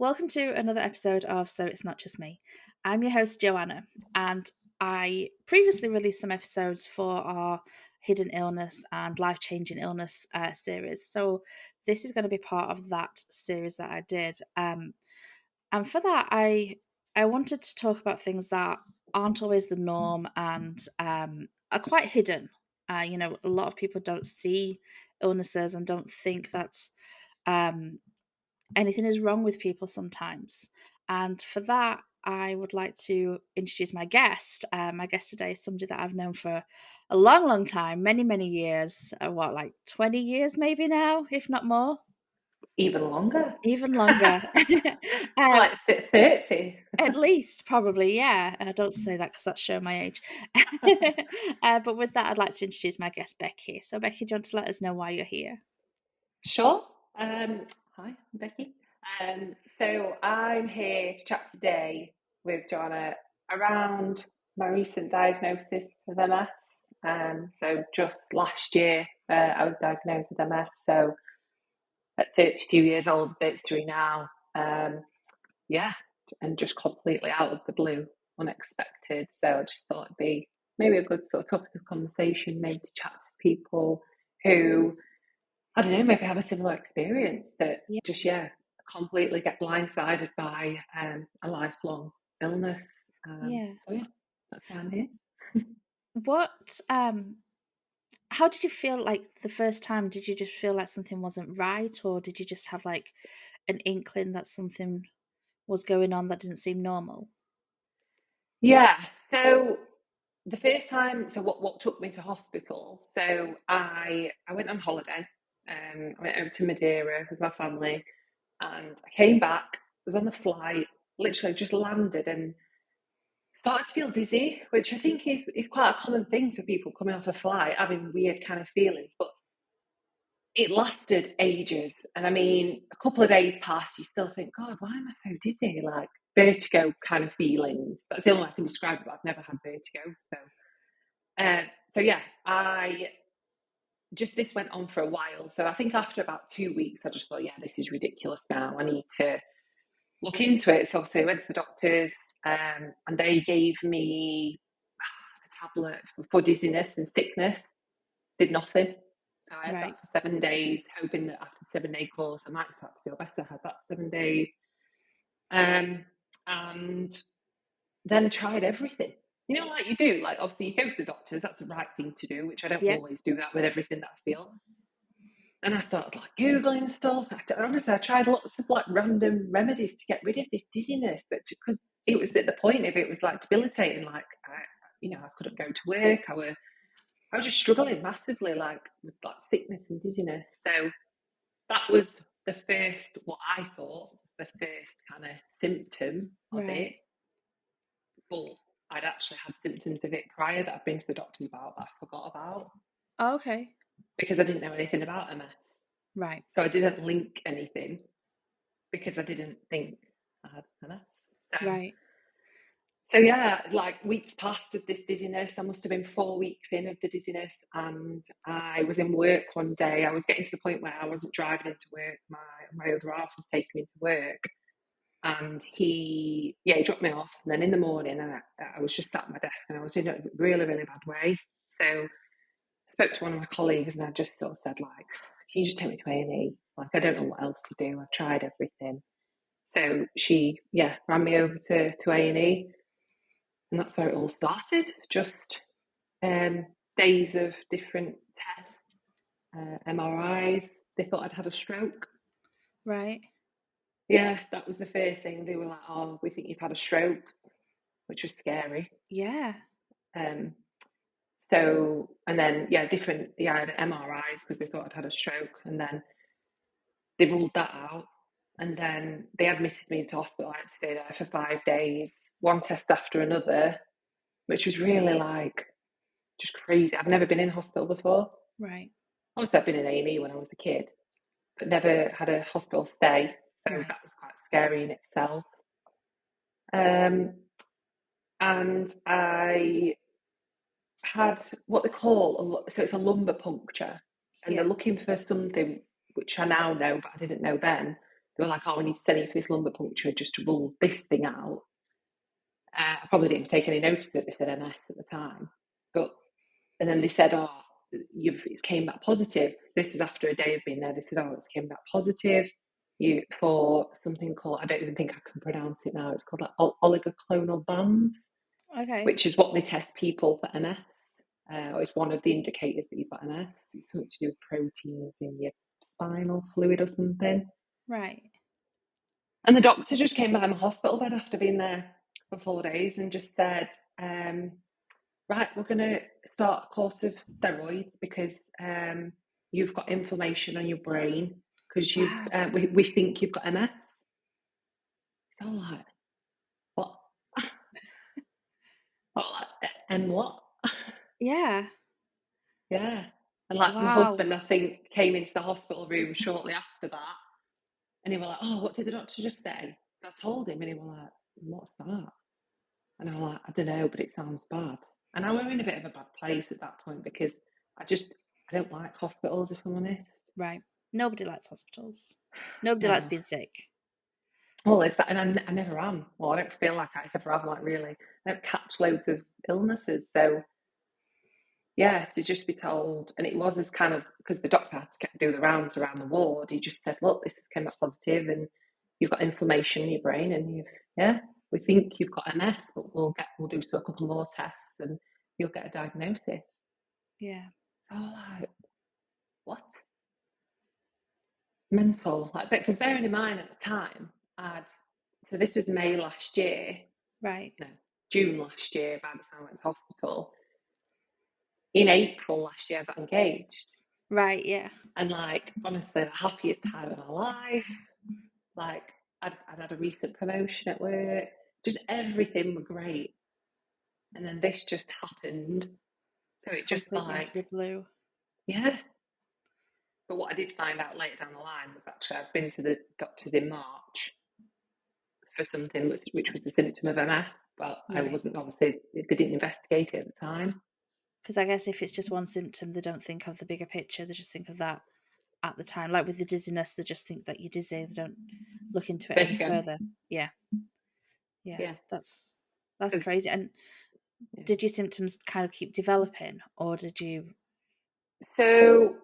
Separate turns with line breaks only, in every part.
Welcome to another episode of So It's Not Just Me. I'm your host, Joanna, and I previously released some episodes for our Hidden Illness and Life Changing Illness series. So, this is going to be part of that series that I did. And for that, I wanted to talk about things that aren't always the norm and are quite hidden. A lot of people don't see illnesses and don't think that um, anything is wrong with people sometimes. And for that, I would like to introduce my guest. My guest today is somebody that I've known for a long, long time, many, many years. Like 20 years maybe now, if not more,
Even longer.
even longer. um,
Like 30.
at least, probably, yeah. Don't say that because that's showing my age. But with that, I'd like to introduce my guest, Becky. So, Becky, do you want to let us know why you're here?
Sure. Hi, I'm Becky. So I'm here to chat today with Joanna around my recent diagnosis of MS. So just last year, I was diagnosed with MS. So at 32 years old, 33 now. Yeah, and just completely out of the blue, unexpected. So I just thought it'd be maybe a good sort of topic of conversation, maybe to chat to people who, I don't know, maybe have a similar experience that
Yeah.
just, yeah, completely get blindsided by a lifelong illness.
Yeah.
So yeah, that's why I'm here.
What How did you feel like the first time? Did you just feel like something wasn't right, or did you just have like an inkling that something was going on that didn't seem normal?
Yeah, so the first time, so what took me to hospital? So I went on holiday. I went over to Madeira with my family, and I came back. Was on the flight, literally just landed, and started to feel dizzy, which I think is quite a common thing for people coming off a flight, having weird kind of feelings. But it lasted ages, and I mean, a couple of days passed. You still think, God, why am I so dizzy? Like vertigo kind of feelings. That's the only way I can describe it. But I've never had vertigo, so yeah, I just this went on for a while. So I think after about 2 weeks, I just thought, yeah, this is ridiculous now. I need to look into it. So obviously I went to the doctors, and they gave me a tablet for dizziness and sickness. Did nothing. So I had
Right.
that for 7 days, hoping that after the 7 day course I might start to feel better. I had that for 7 days. And then tried everything. You know, like you do, like obviously you go to the doctors, that's the right thing to do, which I don't
Yeah.
always do that with everything that I feel. And I started like Googling stuff. Honestly, I tried lots of like random remedies to get rid of this dizziness, but because it was at the point of it was like debilitating, like I couldn't go to work. I was just struggling massively, like with like sickness and dizziness. So that was the first, what I thought was the first kind of symptom of it.
Right.
But I'd actually had symptoms of it prior that I've been to the doctors about that I forgot about
Oh, okay.
because I didn't know anything about MS.
Right.
So I didn't link anything because I didn't think I had MS.
Right.
So yeah, like weeks passed with this dizziness. I must have been 4 weeks in of the dizziness, and I was in work one day. I was getting to the point where I wasn't driving into work. My other half was taking me to work, and he dropped me off. And then in the morning, I was just sat at my desk, and I was in a really, really bad way. So I spoke to one of my colleagues, and I just sort of said, like, "Can you just take me to A&E? Like, I don't know what else to do. I've tried everything." So she, yeah, ran me over to A&E, and that's where it all started. Just days of different tests, MRIs. They thought I'd had a stroke.
Right.
Yeah, that was the first thing. They were like, "Oh, we think you've had a stroke," which was scary.
Yeah.
Um, so, and then, yeah, I had MRIs because they thought I'd had a stroke, and then they ruled that out. And then they admitted me into hospital. I had to stay there for 5 days, one test after another, which was really like just crazy. I've never been in hospital before.
Right.
Obviously, I've been in A&E when I was a kid, but never had a hospital stay. So
Right.
that was quite scary in itself. Um, and I had what they call so it's a lumbar puncture, and
Yeah.
they're looking for something which I now know, but I didn't know then. they were like, "Oh, we need to send you for this lumbar puncture just to rule this thing out." I probably didn't take any notice that they said MS at the time, but and then they said, "Oh, it's came back positive." So this was after a day of being there. They said, "Oh, it's came back positive. You for something called, I don't even think I can pronounce it now. It's called like oligoclonal bands,
Okay.
which is what they test people for MS. Or it's one of the indicators that you've got MS. It's something to do with proteins in your spinal fluid or something."
Right.
And the doctor just came by my hospital bed after being there for 4 days and just said, "Right, we're going to start a course of steroids because you've got inflammation on your brain because
Wow.
we think you've got MS." So I'm like, "What?" I'm like, "And what?"
Yeah.
Yeah. And like my
Wow.
husband, I think, came into the hospital room shortly after that, and he was like, "Oh, what did the doctor just say?" So I told him, and he was like, "What's that?" And I'm like, "I don't know, but it sounds bad." And I were in a bit of a bad place at that point because I just I don't like hospitals, if I'm honest.
Right. Nobody likes hospitals. Nobody likes
No.
being sick.
Well, exactly, and I never am. Well, I don't feel like I ever am. Like really, I don't catch loads of illnesses. So yeah, to just be told, and it was as kind of because the doctor had to do the rounds around the ward. He just said, "Look, this has come back positive, and you've got inflammation in your brain, and we think you've got MS, but we'll do a couple more tests, and you'll get a diagnosis."
Yeah.
So like, what? Mental, like, because bearing in mind at the time, so this was May last year,
Right.
no, June last year by the time I went to hospital. In April last year, I got engaged.
Right. Yeah.
And like, honestly, the happiest time of my life. Like, I'd had a recent promotion at work, just everything was great. And then this just happened. So it just
Completely out of the
like,
blue.
yeah. But what I did find out later down the line was actually I'd been to the doctors in March for something which was a symptom of MS, but I
Right.
wasn't obviously, they didn't investigate it at the time.
Because I guess if it's just one symptom, they don't think of the bigger picture. They just think of that at the time. Like with the dizziness, they just think that you're dizzy. They don't look into it any
Vertigo,
further. Yeah. Yeah.
yeah.
That's
Because,
crazy. And
yeah.
did your symptoms kind of keep developing, or did you?
So,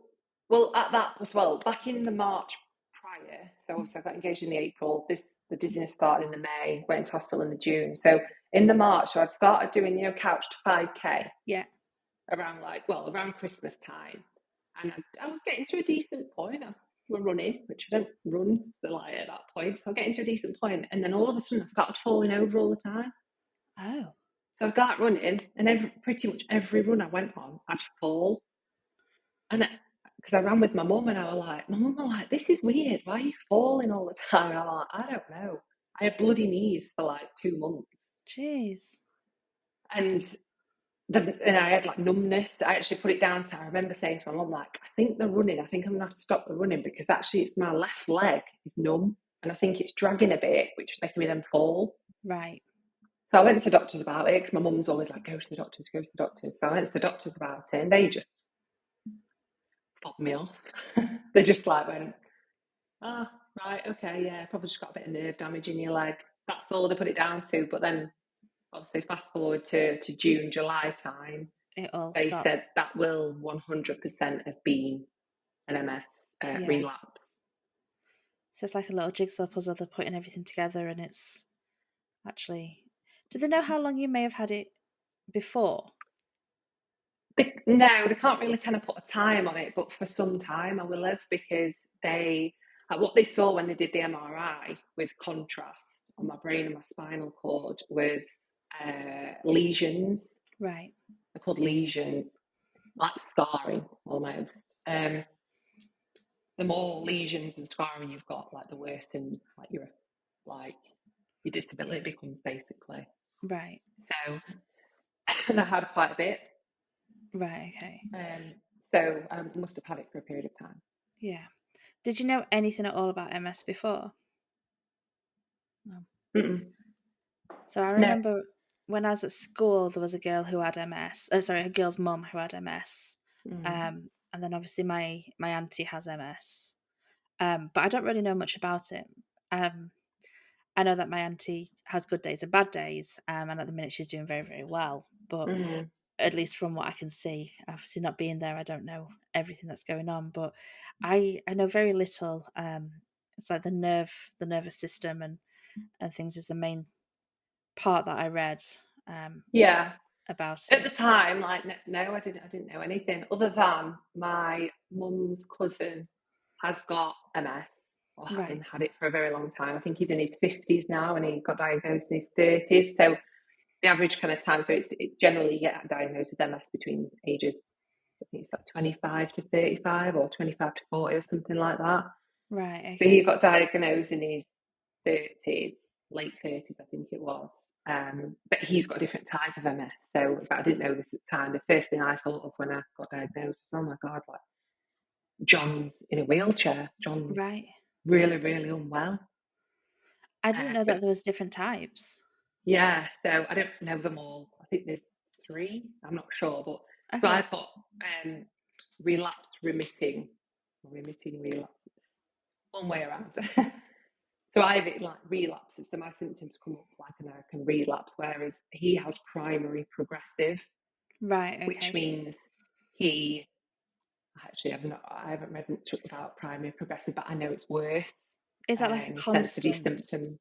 well, at that as well, back in the March prior, so obviously I got engaged in the April, the dizziness started in the May, went into hospital in the June. So in the March, so I'd started doing, couch to 5K
Yeah.
around around Christmas time. And I was getting to a decent point. I was running, which I don't run still at that point. So I get into a decent point, and then all of a sudden I started falling over all the time.
Oh.
So I got running, and pretty much every run I went on, I'd fall. And because I ran with my mum, and my mum was like, "This is weird. Why are you falling all the time?" And I'm like, "I don't know. I had bloody knees for like 2 months,
Jeez.
and and I had like numbness. I actually put it down to. I remember saying to my mum, like, "I think the running. I think I'm gonna have to stop the running because actually it's my left leg is numb, and I think it's dragging a bit, which is making me then fall."
Right.
So I went to the doctors about it because my mum's always like, "Go to the doctors, go to the doctors." So I went to the doctors about it, and they just fobbed me off. They just like went, "Ah, right, okay, yeah, probably just got a bit of nerve damage in your leg." That's all they put it down to. But then, obviously, fast forward to June, July time,
It all
they
starts.
said that will 100% have been an MS
Yeah.
relapse.
So it's like a little jigsaw puzzle. They're putting everything together, and it's actually. Do they know how long you may have had it before?
No, they can't really kind of put a time on it, but for some time I will have because what they saw when they did the MRI with contrast on my brain and my spinal cord was lesions.
Right.
They're called lesions, like scarring almost. The more lesions and scarring you've got, like the worse and like your disability becomes basically.
Right.
So, and I had quite a bit.
Right. Okay.
So I must have had it for a period of time.
Yeah. Did you know anything at all about MS before? No.
Mm-mm.
So I
No.
remember when I was at school, there was a girl who had MS. Sorry, a girl's mum who had MS.
Mm.
And then obviously my auntie has MS. But I don't really know much about it. I know that my auntie has good days and bad days, and at the minute she's doing very, very well. But
Mm.
at least from what I can see, obviously not being there, I don't know everything that's going on. But I know very little. It's like the nervous system and things is the main part that I read um,
Yeah.
about
At the
it.
time, like, no, I didn't know anything other than my mum's cousin has got MS, or
Right,
having had it for a very long time. I think he's in his 50s now, and he got diagnosed in his 30s. So the average kind of time, so it generally you get diagnosed with MS between ages, I think it's like 25 to 35 or 25 to 40 or something like that.
right,
So he
okay,
got diagnosed in his 30s, late 30s, I think it was. But he's got a different type of MS. So, but I didn't know this at the time. The first thing I thought of when I got diagnosed was, oh my God, like John's in a wheelchair. John's
right.
really, really unwell.
I didn't know that
But
there was different types.
yeah, so I don't know them all. I think there's three. I'm not sure, but so
Okay,
I've got um, relapse remitting, or remitting relapse, one way around. So I have it like relapses, so my symptoms come up like an American relapse, whereas he has primary progressive,
right,
which
okay.
means he actually I haven't read much about primary progressive, but I know it's worse
Is that like a
in the sense of his
constant?
symptoms.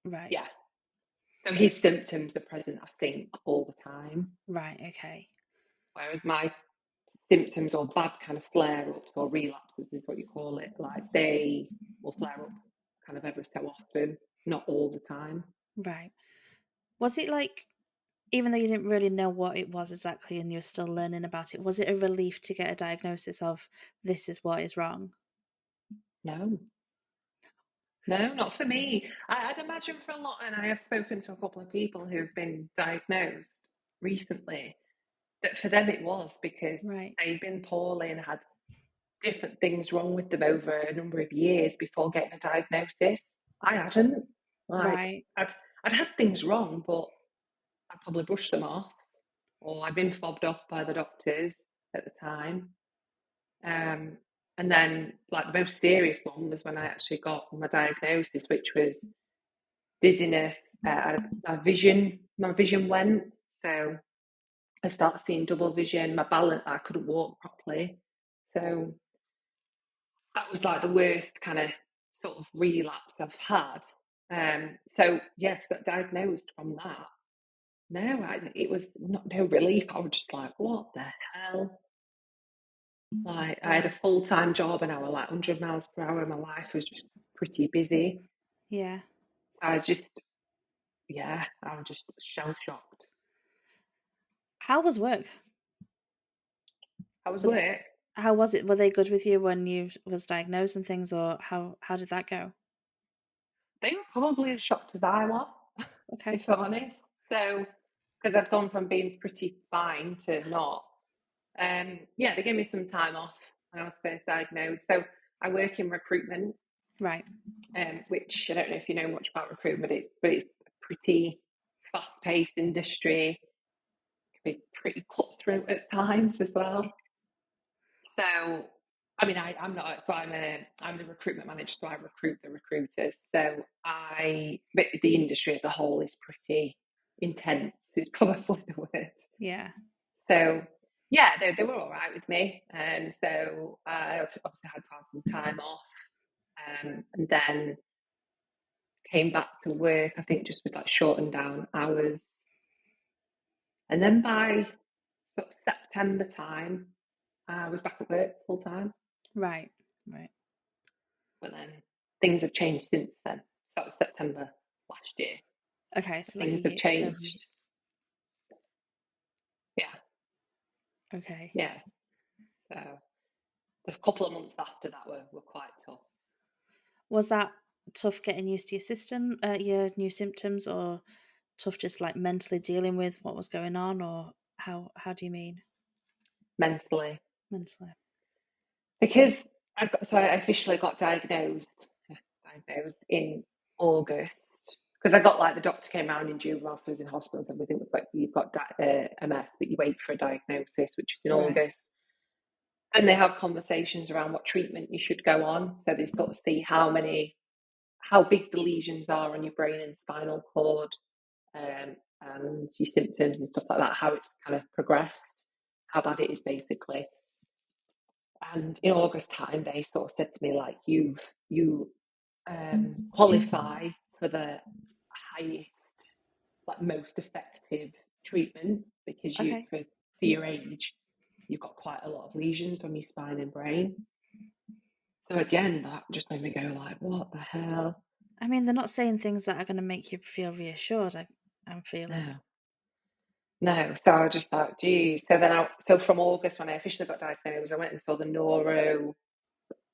Right,
Yeah. So his symptoms are present, I think, all the time.
right, okay,
Whereas my symptoms or bad kind of flare ups or relapses is what you call it, like they will flare up kind of every so often, not all the time.
right. Was it like, even though you didn't really know what it was exactly and you're still learning about it, was it a relief to get a diagnosis of this is what is wrong?
No, no, not for me. I'd imagine for a lot, and I have spoken to a couple of people who've been diagnosed recently, that for them it was because
Right,
they'd been poorly and had different things wrong with them over a number of years before getting a diagnosis. I hadn't. Like,
right,
I'd had things wrong, but I'd probably brushed them off, or I'd been fobbed off by the doctors at the time. Um, and then, like, the most serious one was when I actually got my diagnosis, which was dizziness. My vision went. So I started seeing double vision. My balance, I couldn't walk properly. So that was like the worst kind of sort of relapse I've had. So yeah, to get diagnosed from that, no, it was not no relief. I was just like, what the hell? Like, I had
right.
a full time job and I was like 100 miles per hour. My life was just pretty busy.
Yeah.
So I just, yeah, I was just shell shocked.
How was work?
I was
Was
work.
How was it? Were they good with you when you was diagnosed and things, or how did that go?
They were probably as shocked as I was,
Okay.
if I'm honest. So, because I'd gone from being pretty fine to not. Yeah, they gave me some time off when I was first diagnosed. So I work in recruitment,
Right.
which I don't know if you know much about recruitment. But it's a pretty fast-paced industry. It can be pretty cutthroat at times as
Y-
well. So, I mean, I'm not. So I'm the recruitment manager. So I recruit the recruiters. But the industry as a whole is pretty intense. Is probably the word.
Yeah.
So yeah, they were all right with me, and so I obviously had to have some time off, and then came back to work. I think just with like shortened down hours, and then by sort of September time, I was back at work full time.
Right. Right.
But then things have changed since then. So that was September last year.
Okay. So like a
Things have
year, just over.
changed. Yeah,
Okay.
yeah. So the couple of months after that were quite tough.
Was that tough getting used to your system, your new symptoms, or tough just like mentally dealing with what was going on, or how do you mean
Mentally,
mentally?
because I officially got diagnosed in August, because I got, like, the doctor came around in June whilst I was in hospital and said, "We think you've got MS, but you wait for a diagnosis," which was in
Right.
August. And they have conversations around what treatment you should go on. So they sort of see how many how big the lesions are on your brain and spinal cord, and your symptoms and stuff like that, how it's kind of progressed, how bad it is basically. And in August time, they sort of said to me like, you qualify for the highest, like most effective treatment because you
Okay.
for your age, you've got quite a lot of lesions on your spine and brain. So again, that just made me go like, what the hell?
I mean, they're not saying things that are going to make you feel reassured. I'm feeling.
No, no. So I was just like, geez. So from August when I officially got diagnosed, I went and saw the neuro,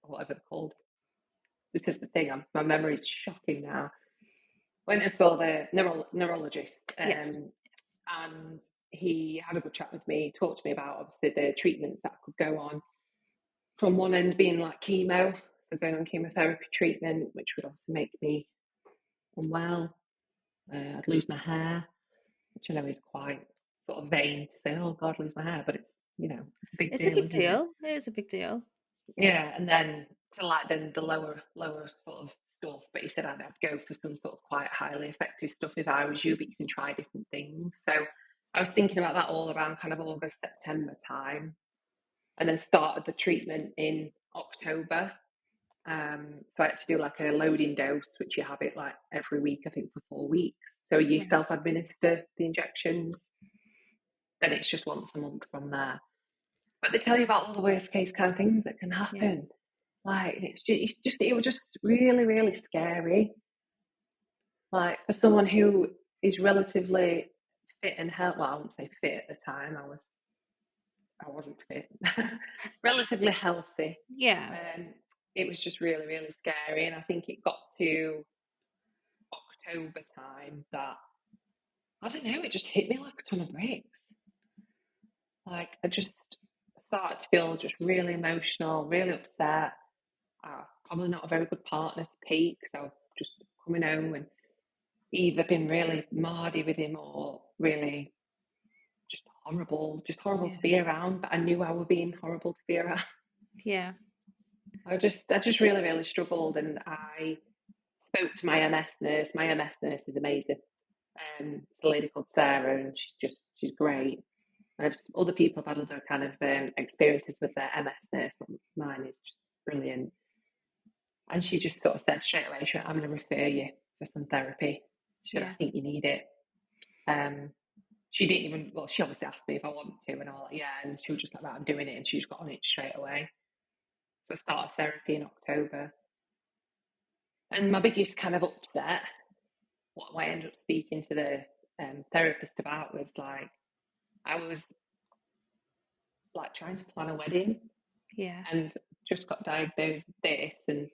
whatever they're called. This is the thing. My memory is shocking now. Went and saw the neurologist,
Yes.
and he had a good chat with me, talked to me about obviously the treatments that could go on. From one end being like chemo, so going on chemotherapy treatment, which would obviously make me unwell. I'd lose my hair, which I know is quite sort of vain to say, "Oh God, lose my hair," but it's it's a big
It's a
deal,
big
isn't it?
deal. It is a big deal.
Yeah, and then to like then the lower sort of stuff. But he said I'd go for some sort of quite highly effective stuff if I was you, but you can try different things. So I was thinking about that all around kind of August, September time, and then started the treatment in October. So I had to do like a loading dose, which you have it like every week, I think for 4 weeks. So you
Right.
self-administer the injections, then it's just once a month from there. But they tell you about all the worst case kind of things that can
Yeah.
happen. Like it was just really, really scary. Like for someone who is relatively fit and healthy, well, I wouldn't say fit at the time. I wasn't fit, relatively healthy.
Yeah.
Um, it was just really, really scary. And I think it got to October time that I don't know, it just hit me like a ton of bricks. Like I just started to feel just really emotional, really upset. Probably not a very good partner to Pete because I was just coming home and either been really mardy with him or really just horrible
Yeah.
to be around. But I knew I was being horrible to be around.
Yeah.
I just really, really struggled, and I spoke to my MS nurse. My MS nurse is amazing. It's a lady called Sarah, and she's great. And other people have had other kind of experiences with their MS nurse, but mine is just brilliant. And she just sort of said straight away, she went, I'm going to refer you for some therapy. She said, I
Yeah.
think you need it. Um, she didn't even, well, she obviously asked me if I wanted to, and I was like, yeah. And she was just like, right, I'm doing it. And she just got on it straight away. So I started therapy in October. And my biggest kind of upset, what I ended up speaking to the therapist about was like, I was like trying to plan a wedding
Yeah.
and just got diagnosed with this and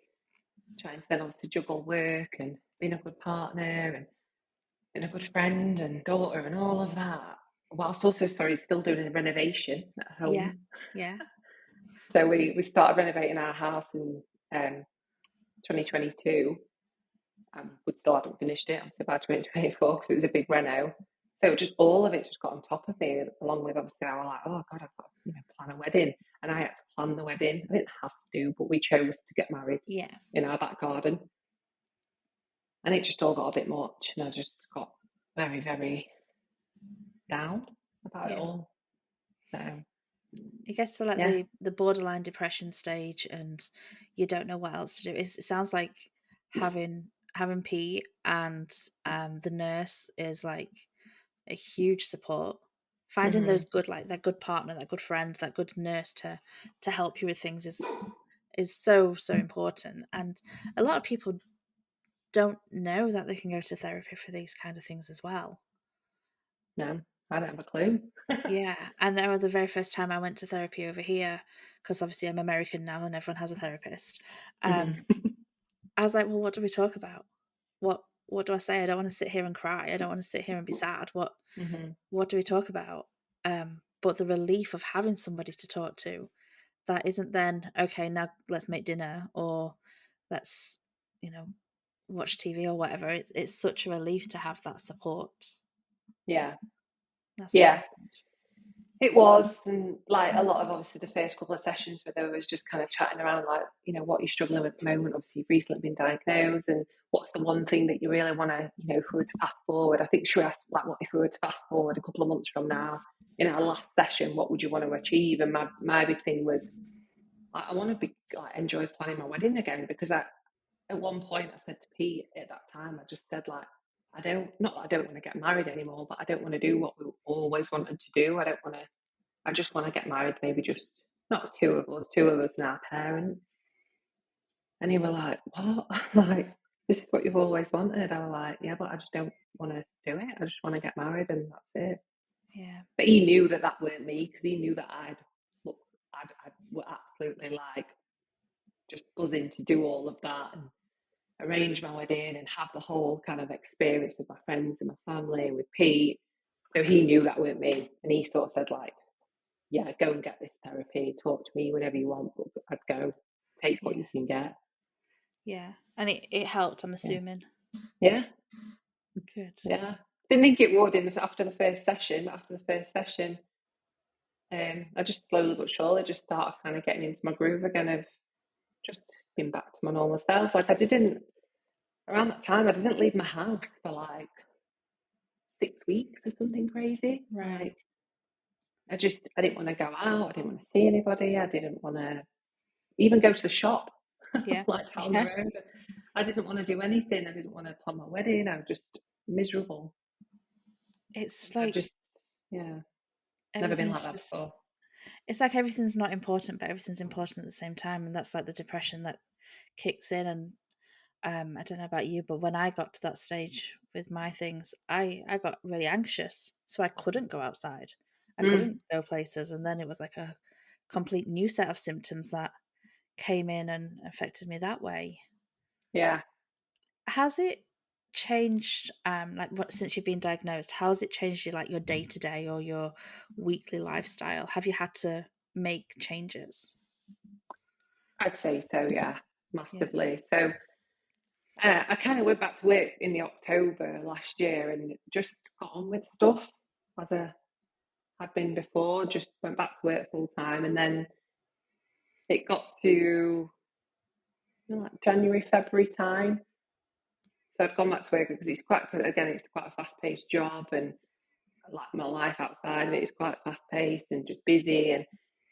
trying to then obviously juggle work and being a good partner and being a good friend and daughter and all of that. Whilst also, sorry, still doing a renovation at
Yeah.
home.
Yeah.
So we started renovating our house in 2022. We still haven't finished it. I'm still by 2024 because it was a big reno. So just all of it just got on top of me, along with obviously I was like, oh God, I've got to plan a wedding, and I had to plan the wedding. I didn't have to, but we chose to get married
Yeah.
in our back garden, and it just all got a bit much, and I just got very, very down about it
Yeah.
all. So
It gets to like
yeah,
the borderline depression stage, and you don't know what else to do. It sounds like having Pete and the nurse is like a huge support. Finding those
hmm
good, like that good partner, that good friend, that good nurse to help you with things is so so important. And a lot of people don't know that they can go to therapy for these kind of things as well.
no, I don't have a clue.
Yeah, I know the very first time I went to therapy over here, because obviously I'm American now and everyone has a therapist. Um,
hmm
I was like, "Well, what do we talk about? What do I say? I don't want to sit here and cry. I don't want to sit here and be sad.
hmm
What do we talk about?" But the relief of having somebody to talk to that isn't then, "Okay, now let's make dinner," or "Let's, you know, watch TV," or whatever. It's such a relief to have that support.
Yeah,
That's
yeah.
important.
It was, and like a lot of obviously the first couple of sessions where there was just kind of chatting around, like, what you're struggling with at the moment. Obviously, you've recently been diagnosed, and what's the one thing that you really want to, if we were to fast forward, I think she asked, like, what if we were to fast forward a couple of months from now, in our last session, what would you want to achieve? And my big thing was, I want to be like enjoy planning my wedding again, because at one point I said to Pete at that time, I just said, like, I don't, not that I don't want to get married anymore, but I don't want to do what we always wanted to do. I just want to get married, maybe just not two of us and our parents. And he was like, what? Like, this is what you've always wanted. I was like, yeah, but I just don't want to do it. I just want to get married and that's it.
Yeah.
But he knew that that weren't me, because he knew that I'd were absolutely like just buzzing to do all of that and arrange my wedding and have the whole kind of experience with my friends and my family and with Pete. So he knew that weren't me. And he sort of said, like, yeah, go and get this therapy, talk to me whenever you want, but I'd go, take what
Yeah.
you can get.
Yeah. And it helped, I'm
Yeah.
assuming.
Yeah.
Good.
Yeah. Didn't think it would after the first session, but after the first session, I just slowly but surely just started kind of getting into my groove again of just being back to my normal self. Like, around that time, I didn't leave my house for like 6 weeks or something crazy.
Right.
Like, I didn't want to go out. I didn't want to see anybody. I didn't want to even go to the shop,
Yeah.
like down the
Yeah.
road. I didn't want to do anything. I didn't want to plan my wedding. I was just miserable.
It's
I
like
just, yeah, never been like
everything's
that
just,
before.
it's like everything's not important, but everything's important at the same time. And that's like the depression that kicks in. And I don't know about you, but when I got to that stage with my things, I got really anxious. So I couldn't go outside. I
Mm,
couldn't go places. And then it was like a complete new set of symptoms that came in and affected me that way.
yeah,
Has it changed, like, what since you've been diagnosed, how has it changed your, like, your day-to-day or your weekly lifestyle? Have you had to make changes?
I'd say so. Yeah,
Yeah.
massively. So I kind of went back to work in the October last year and just got on with stuff as I had been before. Just went back to work full time, and then it got to like January, February time. So I'd gone back to work because it's quite a fast paced job, and like my life outside of it is quite fast paced and just busy, and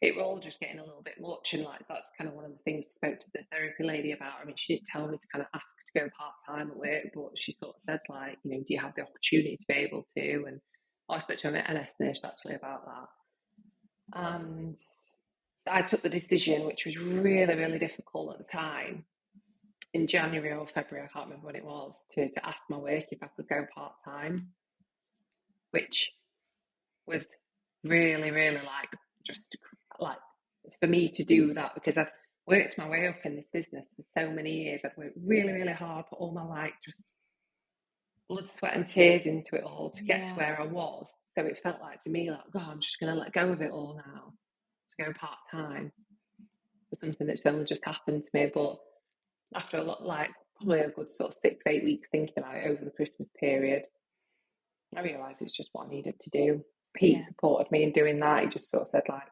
it was all just getting a little bit much. And like, that's kind of one of the things I spoke to the therapy lady about. I mean, she didn't tell me to kind of ask to go part time at work, but she sort of said, like, do you have the opportunity to be able to? And I spoke to an NS nurse actually about that, and I took the decision, which was really, really difficult at the time, in January or February, I can't remember when it was, to ask my work if I could go part time, which was really, really like, just like, for me to do that, because I've worked my way up in this business for so many years. I've worked really, really hard, put all my like just blood, sweat, and tears into it all to get to
Yeah.
where I was. So it felt like to me, like, God, I'm just going to let go of it all now to go part time for something that's only just happened to me. But after a lot, like probably a good sort of 6, 8 weeks thinking about it over the Christmas period, I realised it's just what I needed to do. Pete
Yeah.
supported me in doing that. He just sort of said, like,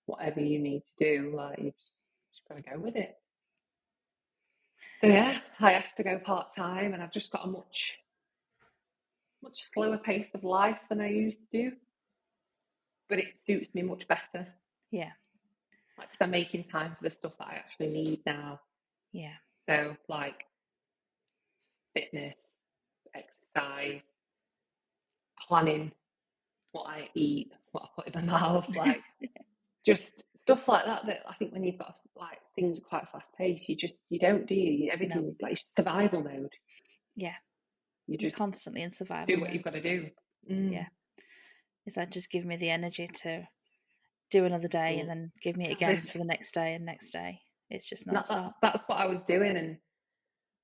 whatever you need to do, like, you just got to go with it. So yeah, I asked to go part time, and I've just got a much slower pace of life than I used to, but it suits me much better.
Yeah.
Like, because I'm making time for the stuff that I actually need now.
Yeah.
So like fitness, exercise, planning what I eat, what I put in my mouth, like just stuff like that. That I think when you've got like things are quite fast paced, you don't do you.
No.
Everything's like survival mode.
Yeah.
You
You're
just
constantly in survival
do what you've
mode.
got to do.
Yeah.
Mm.
It's like, just give me the energy to do another day and
Mm.
then give me it again for the next day and next day. It's just nonstop.
That's what I was doing, and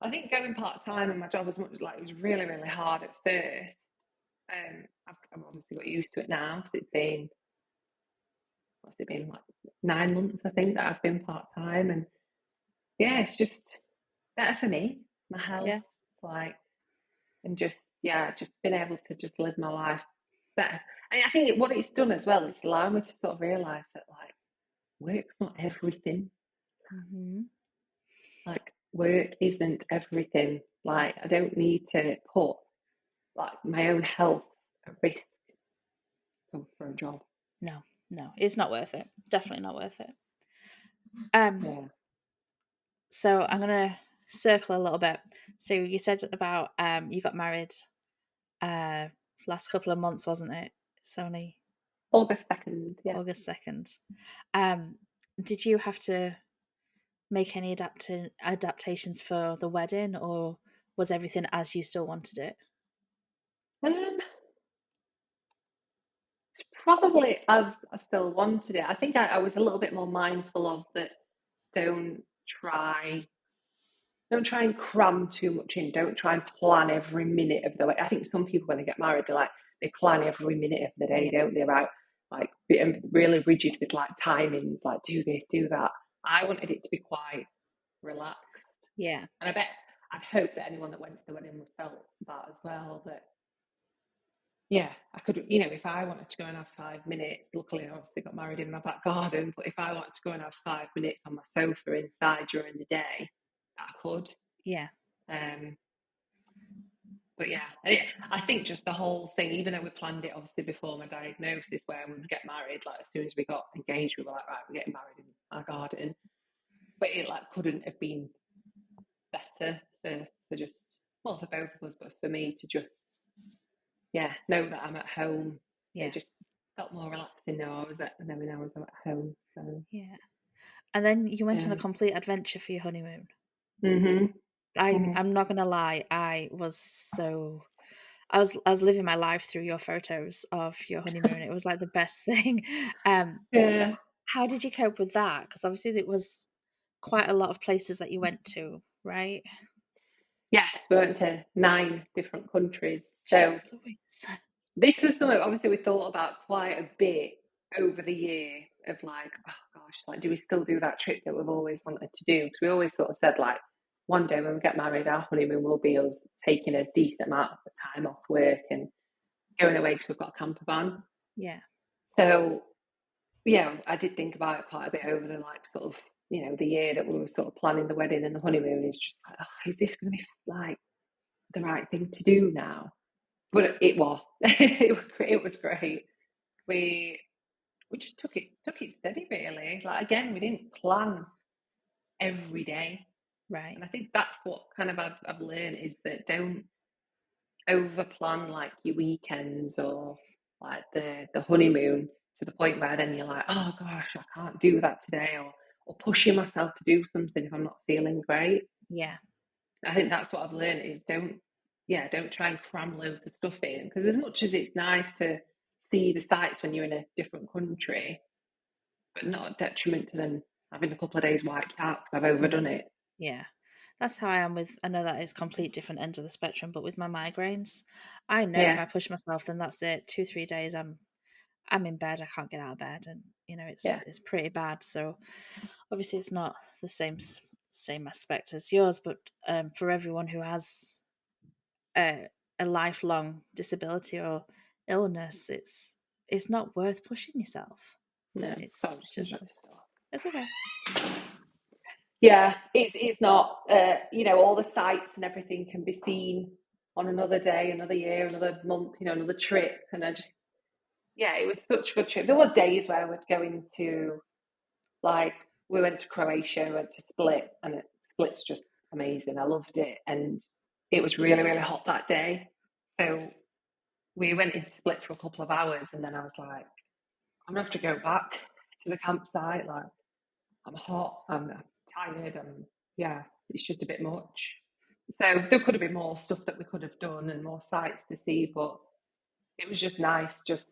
I think going part time and my job was much like, it was really, really hard at first. I've obviously got used to it now because it's been, what's it been, like 9 months, I think, that I've been part time, and yeah, it's just better for me, my health,
Yeah.
like, and just, yeah, just being able to just live my life better. And I think what it's done as well, it's allowed me to sort of realise that like work's not everything.
Mhm.
Like work isn't everything. Like I don't need to put like my own health at risk for a job.
No, no, it's not worth it. Definitely not worth it. Um,
Yeah.
so I'm gonna circle a little bit. So you said about you got married uh last couple of months, wasn't it? It's only
August 2nd, yeah.
August 2nd. Um, did you have to make any adaptations for the wedding, or was everything as you still wanted it?
Um, Probably as I still wanted it. I think I was a little bit more mindful of that. Don't try, don't try and cram too much in. Don't try and plan every minute of the way. I think some people when they get married, they plan every minute of the day,
Yeah,
don't they? Right, like being really rigid with like timings, like do this, do that. I wanted it to be quite relaxed,
yeah,
and I'd hope that anyone that went to the wedding would felt that as well. That yeah, I could, if I wanted to go and have 5 minutes, luckily I obviously got married in my back garden, but if I wanted to go and have 5 minutes on my sofa inside during the day, I could.
yeah,
Um, but yeah, I think just the whole thing, even though we planned it obviously before my diagnosis, where we would get married, like as soon as we got engaged, we were like, right, we're getting married in our garden. But it like couldn't have been better for just, well, for both of us, but for me to just, yeah, know that I'm at home. It
yeah,
just felt more relaxing now knowing I was at home. So
yeah. And then you went on a
yeah.
complete adventure for your honeymoon.
Mhm.
I'm
Mhm.
I'm not gonna lie, I was living my life through your photos of your honeymoon. It was like the best thing. Um,
Yeah.
how did you cope with that? Because obviously it was quite a lot of places that you went to, right?
Yes, we went to 9 different countries. So
Jeez Louise.
this was something obviously we thought about quite a bit over the year of like, oh gosh, like do we still do that trip that we've always wanted to do? Because we always sort of said like one day when we get married, our honeymoon will be us taking a decent amount of time off work and going away because we've got a camper van.
Yeah,
So yeah, I did think about it quite a bit over the like sort of the year that we were sort of planning the wedding and the honeymoon. Is just like, oh, is this going to be like the right thing to do now? But it was, it was great. We we just took it steady really. Like again, we didn't plan every day,
right.
and I think that's what kind of I've learned is that don't over plan like your weekends or like the honeymoon to the point where then you're like, oh gosh, I can't do that today, or pushing myself to do something if I'm not feeling great.
Yeah,
I think that's what I've learned is don't try and cram loads of stuff in because as much as it's nice to see the sights when you're in a different country, but not a detriment to then having a couple of days wiped out because I've
no,
overdone it.
yeah. That's how I am with I know that is complete different end of the spectrum, but with my migraines, I know if
Yeah,
I push myself, then that's it. 2, 3 days, I'm in bed, I can't get out of bed, and,
yeah,
it's pretty bad, so, obviously, it's not the same aspect as yours, but, for everyone who has a lifelong disability or illness, it's not worth pushing yourself.
no. So I'm
It's
just
just
gonna
not.
shut this door.
It's okay.
Yeah, it's not. All the sights and everything can be seen on another day, another year, another month. Another trip. And I just, yeah, it was such a good trip. There was days where we'd go into like we went to Croatia, went to Split, and Split's just amazing. I loved it, and it was really really hot that day. So we went into Split for a couple of hours, and then I was like, I'm gonna have to go back to the campsite. Like I'm hot, I'm tired, yeah, it's just a bit much. So there could have been more stuff that we could have done and more sights to see, but it was just nice, just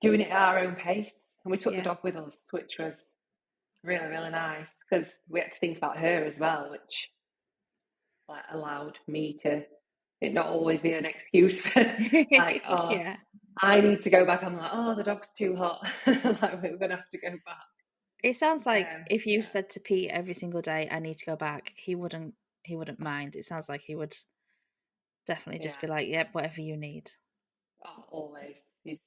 doing it at our own pace. And we took the
Yeah,
dog with us, which was really, really nice because we had to think about her as well, which like allowed me to it not always be an excuse for like, oh,
yeah.
I need to go back. I'm like, oh, the dog's too hot. Like we're gonna have to go back.
It sounds like if you
Yeah,
said to Pete every single day, "I need to go back," he wouldn't mind. It sounds like he would definitely just
yeah.
be like, "Yep, whatever you need."
Oh, always. He's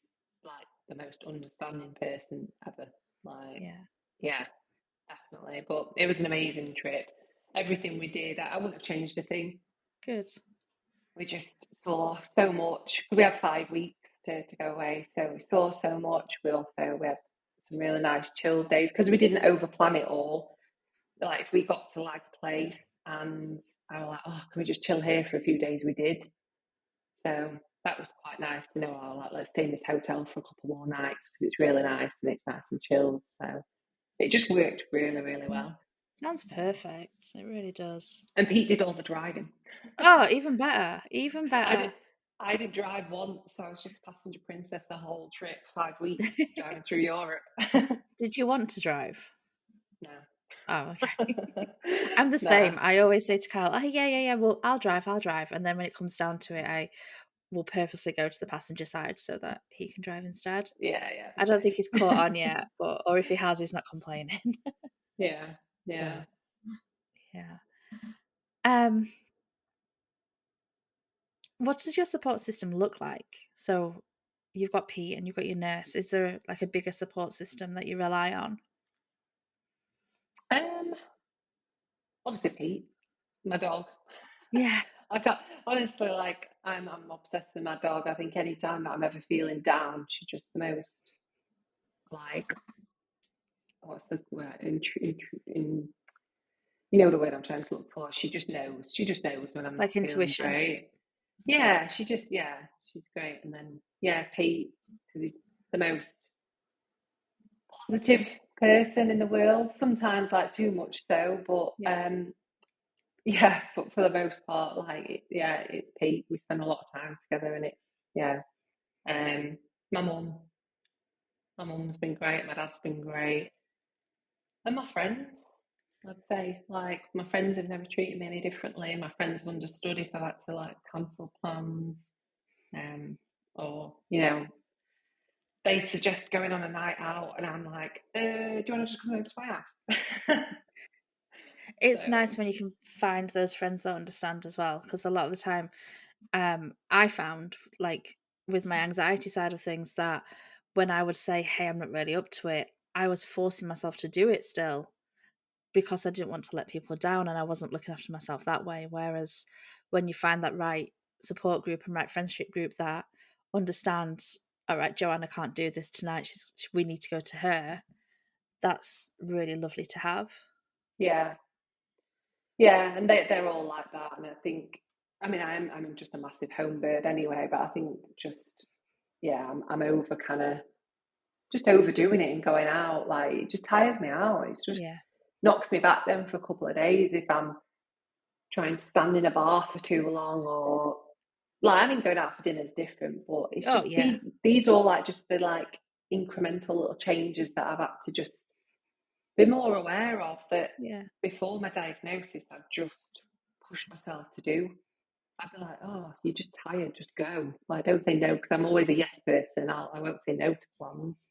like the most understanding person ever. Like,
Yeah,
yeah, definitely. But it was an amazing trip. Everything we did, I wouldn't have changed a thing.
good.
We just saw so much. We had 5 weeks to go away, so we saw so much. We had some really nice chill days because we didn't overplan it all. Like if we got to like a place and I was like, oh, can we just chill here for a few days? We did. So that was quite nice to know. Oh, like let's stay in this hotel for a couple more nights because it's really nice and it's nice and chilled. So it just worked really, really
Yeah.
well.
Sounds perfect. It really does.
And Pete did all the driving.
Oh, even better. Even
I did.
better.
I did drive once, so I was just a passenger princess the whole trip, 5 weeks driving through Europe.
Did you want to drive?
No,
Oh, okay. I'm the
nah,
same. I always say to Kyle, "Oh, yeah, yeah, yeah, well, I'll drive." And then when it comes down to it, I will purposely go to the passenger side so that he can drive instead.
yeah, yeah,
I don't think he's
same.
caught on yet, but or if he has, he's not complaining.
Yeah, yeah.
But yeah. Um, what does your support system look like? So you've got Pete and you've got your nurse. Is there like a bigger support system that you rely on?
Um, Obviously Pete, my dog.
Yeah.
I can't honestly like I'm obsessed with my dog. I think anytime that I'm ever feeling down, she's just the most like what's the word in you know the word I'm trying to look for. She just knows. She just knows when I'm not
Like
feeling
intuition.
great. Yeah, she's great. And then yeah, Pete because he's the most positive person in the world. Sometimes like too much so, but
Yeah.
yeah, but for the most part, like yeah, it's Pete. We spend a lot of time together, and it's yeah. Um, my mum, my mum's been great. My dad's been great, and my friends. I'd say like my friends have never treated me any differently. My friends have understood if I've had to like cancel plans, um, or you know, they suggest going on a night out, and I'm like, do you want to just come over to my house?
It's
So
nice when you can find those friends that understand as well, because a lot of the time, I found, like, with my anxiety side of things that when I would say, "Hey, I'm not really up to it," I was forcing myself to do it still because I didn't want to let people down and I wasn't looking after myself that way. Whereas when you find that right support group and right friendship group that understands, "All right, Joanna can't do this tonight. We need to go to her." That's really lovely to have.
yeah, yeah, and they're all like that, and I think, I mean, I'm just a massive home bird anyway, but I think just yeah, I'm over kind of just overdoing it and going out. Like it just tires me out. It's just
Yeah.
knocks me back then for a couple of days if I'm trying to stand in a bar for too long or like I mean going out for dinner is different, but it's
Oh,
just
yeah.
these are all like just the like incremental little changes that I've had to just be more aware of that
Yeah.
before my diagnosis I'd just push myself to do. I'd be like, oh, you're just tired, just go. Like, don't say no because I'm always a yes person. I won't say no to plans.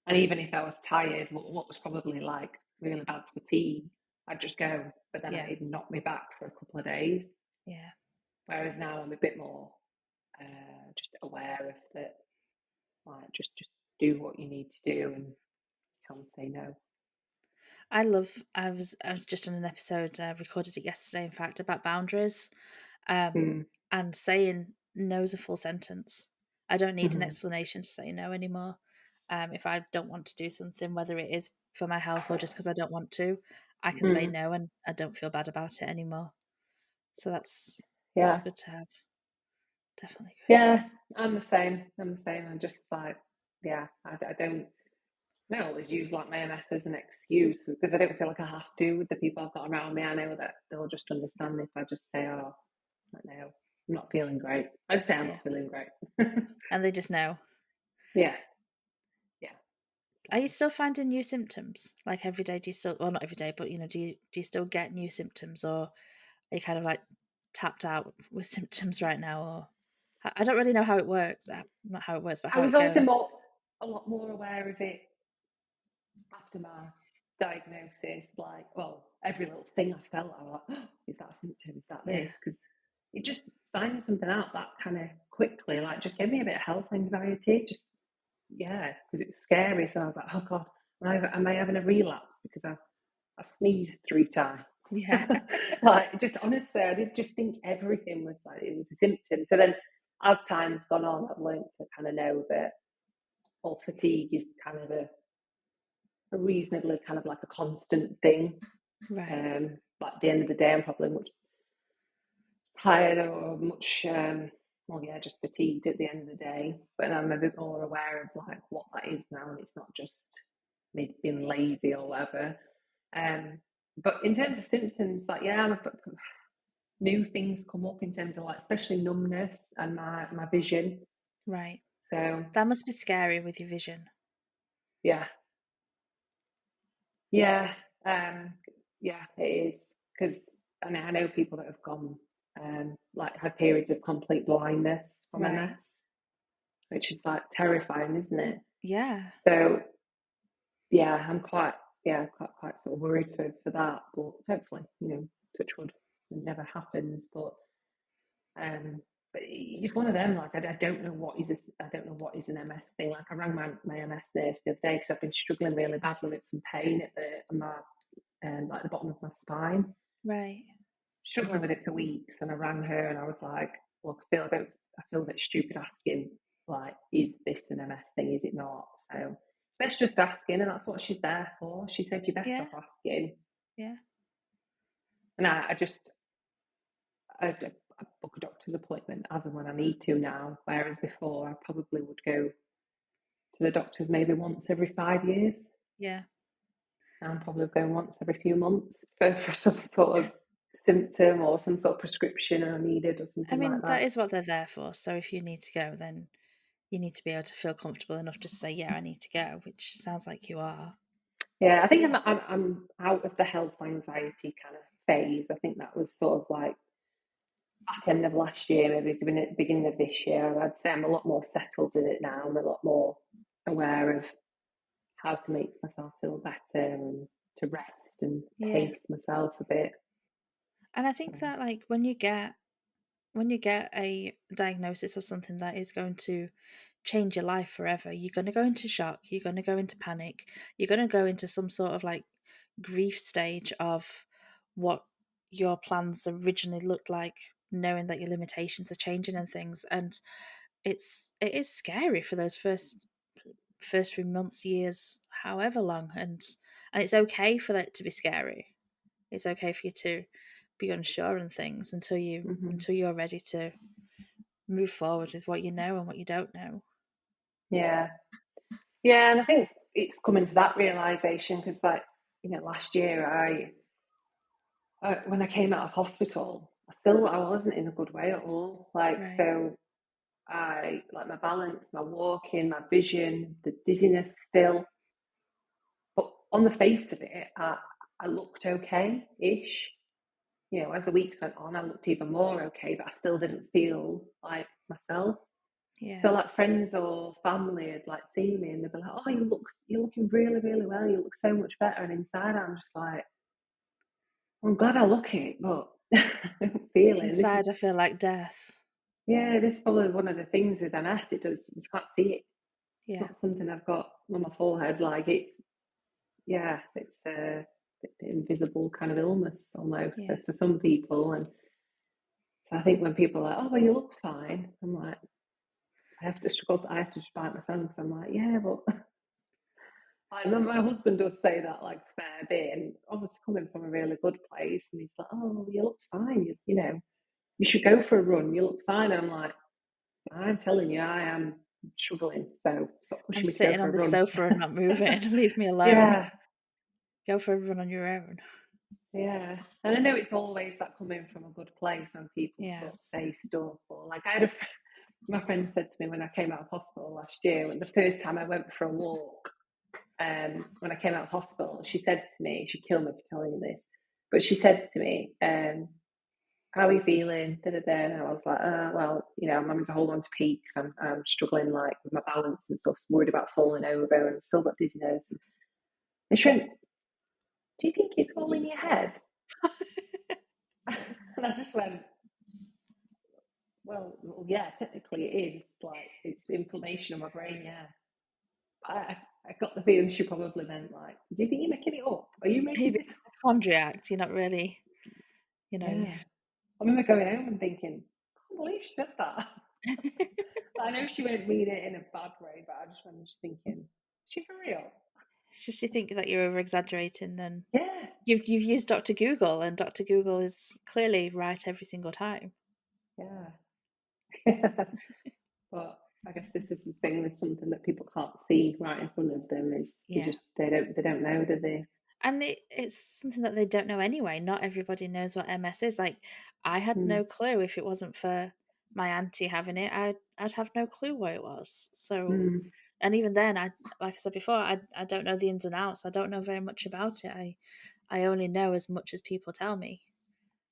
And even if I was tired, what was probably like really bad fatigue, I'd just go. But then
Yeah.
it'd knock me back for a couple of days.
Yeah.
Whereas now I'm a bit more just aware of that, like just do what you need to do and can't say no.
I was just on an episode, recorded it yesterday, in fact, about boundaries, um,
Mm.
and saying no's a full sentence. I don't need an
Mm-hmm.
explanation to say no anymore. If I don't want to do something, whether it is for my health or just because I don't want to, I can say
Mm.
no and I don't feel bad about it anymore. So that's
Yeah,
good to have. Definitely good.
yeah, I'm the same. I'm the same. I'm just like, yeah, I don't always use like my MS as an excuse because I don't feel like I have to with the people I've got around me. I know that they'll just understand if I just say, oh, like, no, I'm not feeling great. I just say I'm
Yeah.
not feeling great.
And they just know.
Yeah, yeah. So,
Are you still finding new symptoms? Like every day, do you still, well, not every day, but do you still get new symptoms, or are you kind of like tapped out with symptoms right now? Or I don't really know how it works. Not how it works, but
I
how
was
it
also
goes.
a lot more aware of it after my diagnosis. Like, well, every little thing I felt, I was like, oh, is that a symptom? Is that
Yeah,
this? Because it just finding something out that kind of quickly, like, just gave me a bit of health anxiety. Just, yeah, because it was scary. So I was like, oh God, am I having a relapse because I sneezed 3 times?
Yeah.
Like, just honestly, I did just think everything was like, it was a symptom. So then as time's gone on, I've learned to kind of know that all fatigue is kind of a reasonably kind of like a constant thing.
Right.
But at the end of the day, I'm probably much tired or much, well, yeah, just fatigued at the end of the day. But I'm a bit more aware of like what that is now, and it's not just me being lazy or whatever. But in terms of symptoms, like, yeah, new things come up in terms of like, especially numbness and my vision.
Right.
So
That must be scary with your vision.
yeah, yeah, yeah, it is, because I know people that have gone, like, had periods of complete blindness from
Right.
MS, which is like terrifying, isn't it?
Yeah.
So yeah, I'm quite, yeah, quite sort of worried for that, but hopefully, touch wood, it never happens. Um, but it's one of them. Like, I don't know what is this. I don't know what is an MS thing. Like, I rang my MS nurse the other day because I've been struggling really badly with some pain at my like the bottom of my spine,
Right.
struggling with it for weeks. And I rang her and I was like, look, I feel a bit stupid asking, like, is this an MS thing? Is it not? So it's best just asking, and that's what she's there for. She said you're best
Yeah.
off asking.
Yeah.
And I book a doctor's appointment as and when I need to now, whereas before I probably would go to the doctors maybe once every 5 years.
Yeah.
Now I'm probably going once every few months for some sort of symptom or some sort of prescription I needed or
I
something like
mean, that
that.
is what they're there for. So if you need to go, then you need to be able to feel comfortable enough to say, yeah, I need to go, which sounds like you are.
Yeah, I think I'm out of the health anxiety kind of phase. I think that was sort of like back end of last year, maybe beginning of this year. I'd say I'm a lot more settled in it now. I'm a lot more aware of how to make myself feel better and to rest and
Yeah.
pace myself a bit.
And I think that like when you get a diagnosis of something that is going to change your life forever, you're going to go into shock, you're going to go into panic, you're going to go into some sort of like grief stage of what your plans originally looked like, knowing that your limitations are changing and things. And it is scary for those first few months, years, however long. And it's okay for that to be scary. It's okay for you to be unsure and things until you
Hmm.
until you're ready to move forward with what you know and what you don't know.
Yeah, yeah, and I think it's coming to that realization because, like, last year when I came out of hospital, I wasn't in a good way at all. Like,
Right.
so I like my balance, my walking, my vision, the dizziness still. But on the face of it, I looked okay-ish. As the weeks went on, I looked even more okay, but I still didn't feel like myself.
Yeah.
So like friends or family had like seen me and they'd be like, "Oh, you're looking really, really well. You look so much better." And inside, I'm just like, "I'm glad I look it, but I don't feel it." And this is,
Inside, I feel like death.
yeah, this is probably one of the things with MS. It does, you can't see it. It's
Yeah.
not something I've got on my forehead. Like, it's a invisible kind of illness almost
Yeah.
for some people. And so I think when people are like, "Oh, well, you look fine," I'm like, I have to just bite myself because I'm like, yeah, but I know my husband does say that like a fair bit, and obviously coming from a really good place, and he's like, "Oh, you look fine. You should go for a run. You look fine." And I'm like, "I'm telling you, I am struggling. So stop
I'm
pushing me to go
sitting
for
on
a
the
run."
sofa and not moving. Leave me alone.
Yeah,
Go for a run on your own.
yeah. And I know it's always that coming from a good place when people
Yeah.
sort of say stuff, or like my friend said to me when I came out of hospital last year, when the first time I went for a walk. When I came out of hospital, she said to me, she'd kill me for telling you this, but she said to me, "How are you feeling?" Da, da, da. And I was like, "Well, I'm having to hold on to peaks. I'm struggling like with my balance and stuff, worried about falling over, and still got dizziness." And she went, "Do you think it's all in your head?" And I just went, yeah, technically it is, like, it's inflammation of my brain, yeah. I got the feeling she probably meant, like, "Do you think you're making it up? Are you making
Maybe
this up?"
hypochondriac, you're not really, you know.
Yeah. I remember going home and thinking, "I can't believe she said that." I know she won't mean it in a bad way, but I just remember just thinking, "Is she for real?"
It's just you think that you're over exaggerating, and
Yeah,
you've used Doctor Google, and Doctor Google is clearly right every single time.
yeah. But I guess this is the thing with something that people can't see right in front of them is
Yeah.
they don't know, do they?
And it's something that they don't know anyway. Not everybody knows what MS is. Like, I had
Mm,
no clue. If it wasn't for my auntie having it, I'd have no clue what it was. So,
mm.
and even then, like I said before, I don't know the ins and outs. I don't know very much about it. I only know as much as people tell me.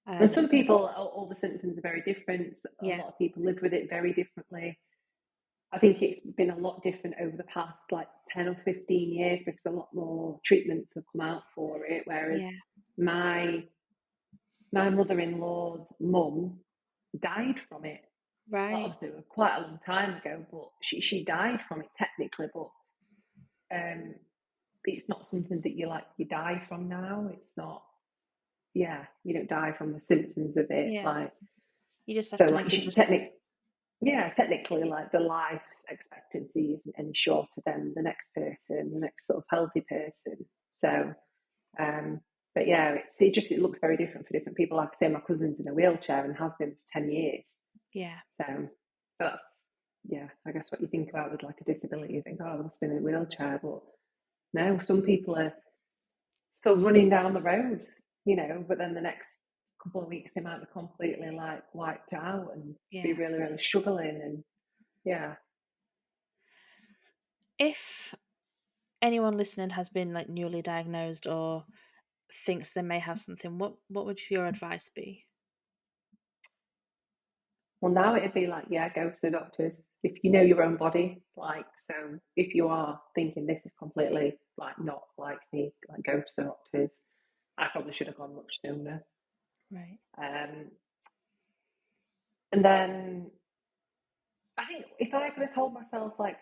And some
Um,
people, all the symptoms are very different. A
yeah,
lot of people live with it very differently. I think it's been a lot different over the past like 10 or 15 years because a lot more treatments have come out for it. Whereas
yeah,
my my mother-in-law's mum died from it. Well,
right,
obviously, it was quite a long time ago, but she died from it technically. But um, it's not something that you die from now. It's not. Yeah, you don't die from the symptoms of it.
yeah.
Like
You just have
so,
to
like
make
she
adjustments.
yeah, technically, like the life expectancy isn't any shorter than the next person, the next sort of healthy person. So, um, but yeah, it looks very different for different people. Like I say, my cousin's in a wheelchair and has been for 10 years.
Yeah,
So that's yeah, I guess what you think about with like a disability, you think, oh, they must have been in a wheelchair, but no, some people are still running down the road, but then the next couple of weeks they might be completely like wiped out and be
yeah.
really, really struggling and yeah.
If anyone listening has been like newly diagnosed or thinks they may have something, what would your advice be?
Well, now it'd be like, yeah, go to the doctors. If you know your own body, like, so if you are thinking this is completely like not like me, like go to the doctors. I probably should have gone much sooner.
Right.
Um, and then I think if I could have told myself, like,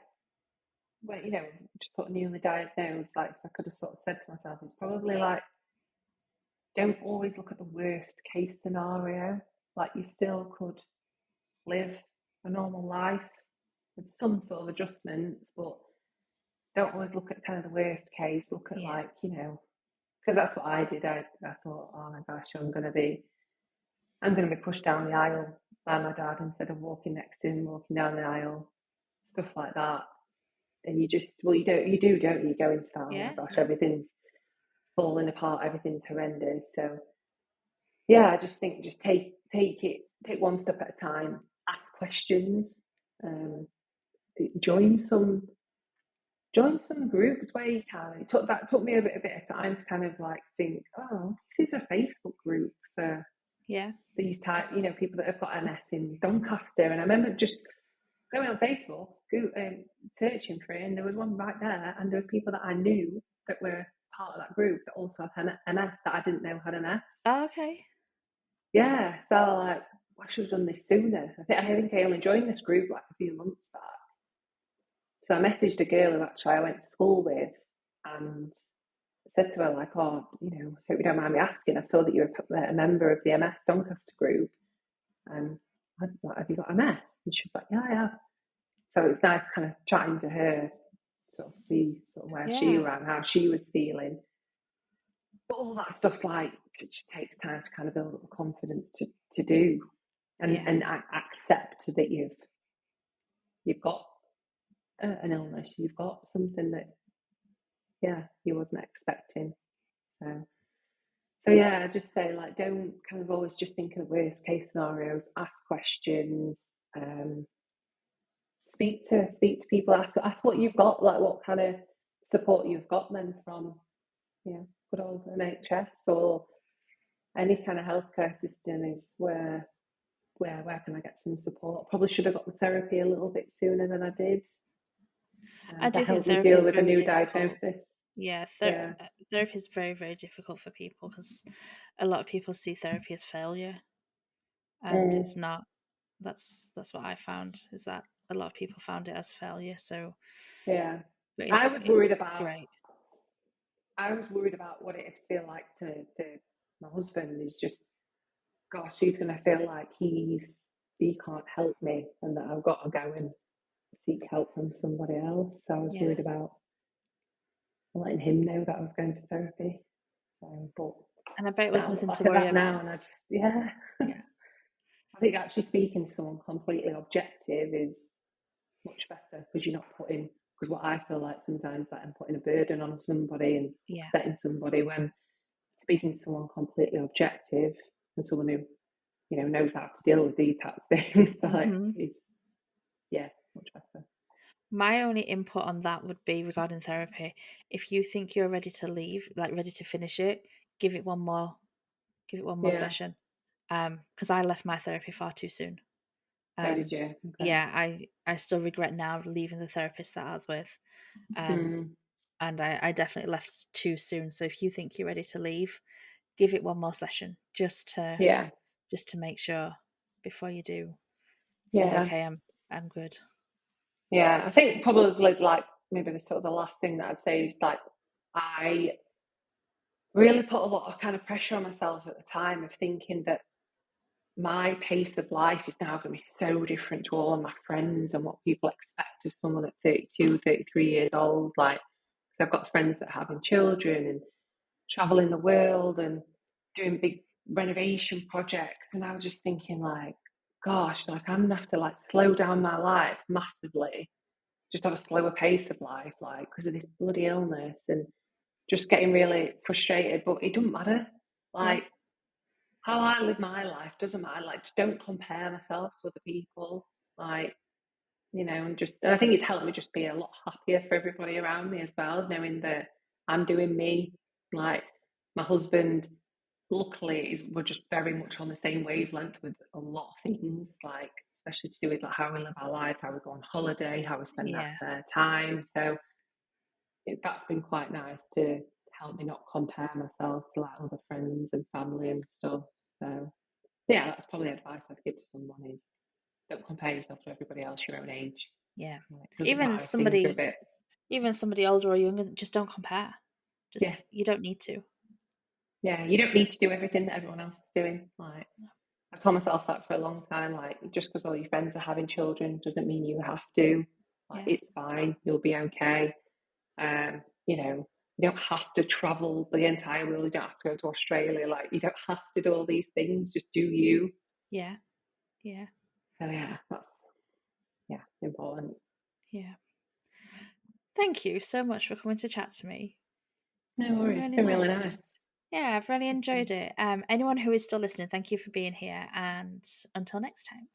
well, just sort of newly diagnosed, like, if I could have sort of said to myself, it's probably like, don't always look at the worst case scenario. Like, you still could live a normal life with some sort of adjustments, but don't always look at kind of the worst case. Look at
Yeah.
like, because that's what I did. I thought, oh my gosh, I'm gonna be pushed down the aisle by my dad instead of walking next to him, walking down the aisle, stuff like that. And you do, don't you? You go into that, oh my
Yeah.
gosh,
Yeah.
everything's falling apart, everything's horrendous. So yeah, I just think just take one step at a time, ask questions, um, join some join some groups where you can. That took me a bit of time to kind of like think, oh, this is a Facebook group for
Yeah.
these type, people that have got MS in Doncaster. And I remember just going on Facebook, searching for it, and there was one right there, and there was people that I knew that were part of that group that also have MS that I didn't know had MS.
Oh, okay.
Yeah, so like, I should have done this sooner. I think I only joined this group like a few months back. So I messaged a girl who actually I went to school with and said to her, like, oh, hope you don't mind me asking. I saw that you're a member of the MS Doncaster group. And I was like, have you got MS? And she was like, yeah, I have. So it was nice kind of chatting to her, sort of see sort of where she
Yeah.
was at, how she was feeling. But all that stuff, like, it just takes time to kind of build up the confidence to do and,
Yeah.
and accept that you've got an illness, you've got something that, yeah, you wasn't expecting. So yeah, I just say like don't kind of always just think of the worst case scenarios. Ask questions. Um, speak to people. Ask what you've got. Like what kind of support you've got then from good old NHS or any kind of healthcare system is where can I get some support? Probably should have got the therapy a little bit sooner than I did
I
to
do think
help me
therapy
deal
is
with a
very
new
difficult.
diagnosis.
Yeah,
Yeah.
therapy is very, very difficult for people because a lot of people see therapy as failure, and it's
Mm.
not. That's what I found, is that a lot of people found it as failure. So,
Yeah.
but
I was worried
it's
about
great.
I was worried about what it'd feel like to my husband is just, gosh, he's gonna feel like he can't help me and that I've got to go and seek help from somebody else. So I was
Yeah,
worried about letting him know that I was going for therapy. So, but
and I bet it was
now I look
nothing to
back at
worry
that
about.
now and I just, yeah.
Yeah,
I think actually speaking to someone completely objective is much better because you're not putting, because what I feel like sometimes that I'm putting a burden on somebody and
yeah.
upsetting somebody, when speaking to someone completely objective and someone who, knows how to deal with these types of things, like,
hmm
is, yeah, much better.
My only input on that would be regarding therapy. If you think you're ready to leave, like ready to finish it, give it one more, give it one more
Yeah.
session. Because I left my therapy far too soon.
Oh, did
Um,
you? Okay.
yeah, I still regret now leaving the therapist that I was with. Um,
Mm,
and I definitely left too soon. So if you think you're ready to leave, give it one more session
yeah.
just to make sure before you do say,
Yeah.
okay, I'm good.
Yeah. I think probably like maybe the sort of the last thing that I'd say is like, I really put a lot of kind of pressure on myself at the time of thinking that my pace of life is now going to be so different to all of my friends and what people expect of someone at 32, 33 years old. Like, because I've got friends that are having children and traveling the world and doing big renovation projects. And I was just thinking, like, gosh, like I'm gonna have to like slow down my life massively, just have a slower pace of life, like because of this bloody illness, and just getting really frustrated. But it doesn't matter.
Yeah,
Like, how I live my life doesn't matter. Like, just don't compare myself to other people. Like, and I think it's helped me just be a lot happier for everybody around me as well, knowing that I'm doing me. Like, my husband, luckily, we're just very much on the same wavelength with a lot of things, like, especially to do with like how we live our lives, how we go on holiday, how we spend our
yeah,
spare time. So that's been quite nice to help me not compare myself to like other friends and family and stuff. So yeah, that's probably advice I'd give to someone is don't compare yourself to everybody else your own age.
yeah.
Like, it doesn't
Even
matter if things are a
somebody
bit,
even somebody older or younger, just don't compare.
yeah,
Just you don't need to.
yeah. You don't need to do everything that everyone else is doing. Like, I've told myself that for a long time. Like, just because all your friends are having children doesn't mean you have to. Like,
Yeah,
it's fine. You'll be okay. You don't have to travel the entire world. You don't have to go to Australia. Like, you don't have to do all these things. Just do you.
yeah, yeah,
So yeah, that's, yeah, important.
yeah. Thank you so much for coming to chat to me.
No
It's been
worries. It's
really
been really
nice.
nice.
Yeah, I've really enjoyed it. Anyone who is still listening, thank you for being here, and until next time.